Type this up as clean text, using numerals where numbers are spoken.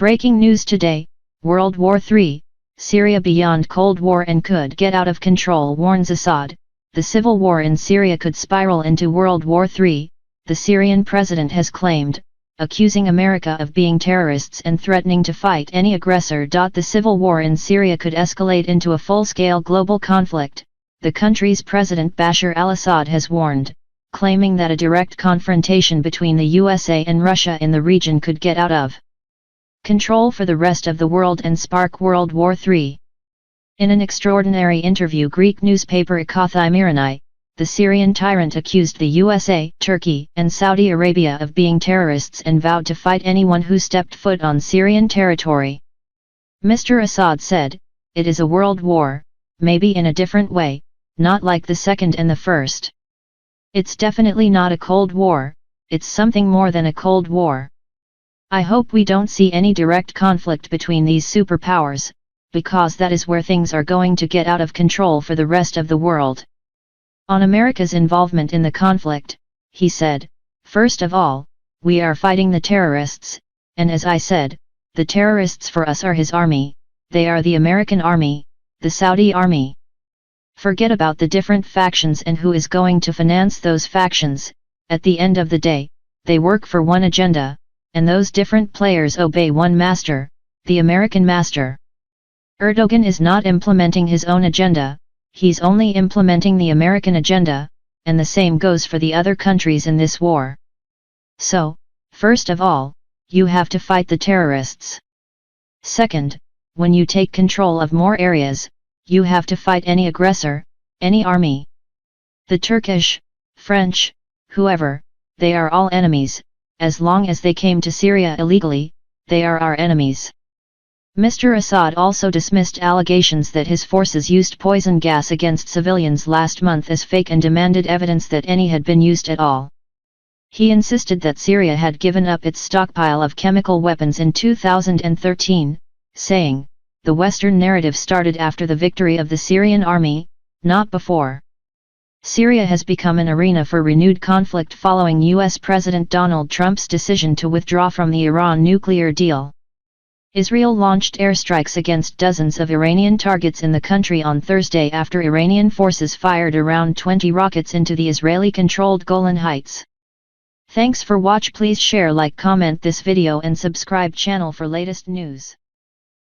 Breaking news today, World War III, Syria beyond Cold War and could get out of control, warns Assad. The civil war in Syria could spiral into World War III, the Syrian president has claimed, accusing America of being terrorists and threatening to fight any aggressor. The civil war in Syria could escalate into a full-scale global conflict, the country's President Bashar al-Assad has warned, claiming that a direct confrontation between the USA and Russia in the region could get out of control for the rest of the world and spark World War III. In an extraordinary interview, Greek newspaper Ikathimiranai, the Syrian tyrant accused the USA, Turkey, and Saudi Arabia of being terrorists and vowed to fight anyone who stepped foot on Syrian territory. Mr. Assad said, "It is a world war, maybe in a different way, not like the second and the first. It's definitely not a Cold War, it's something more than a Cold War. I hope we don't see any direct conflict between these superpowers, because that is where things are going to get out of control for the rest of the world." On America's involvement in the conflict, he said, "First of all, we are fighting the terrorists, and as I said, the terrorists for us are his army, they are the American army, the Saudi army. Forget about the different factions and who is going to finance those factions. At the end of the day, they work for one agenda, and those different players obey one master, the American master. Erdogan is not implementing his own agenda, he's only implementing the American agenda, and the same goes for the other countries in this war. So, first of all, you have to fight the terrorists. Second, when you take control of more areas, you have to fight any aggressor, any army. The Turkish, French, whoever, they are all enemies, as long as they came to Syria illegally, they are our enemies." Mr. Assad also dismissed allegations that his forces used poison gas against civilians last month as fake and demanded evidence that any had been used at all. He insisted that Syria had given up its stockpile of chemical weapons in 2013, saying, "The Western narrative started after the victory of the Syrian army, not before." Syria has become an arena for renewed conflict following U.S. President Donald Trump's decision to withdraw from the Iran nuclear deal. Israel launched airstrikes against dozens of Iranian targets in the country on Thursday after Iranian forces fired around 20 rockets into the Israeli-controlled Golan Heights. Thanks for watch. Please share, like, comment this video and subscribe channel for latest news.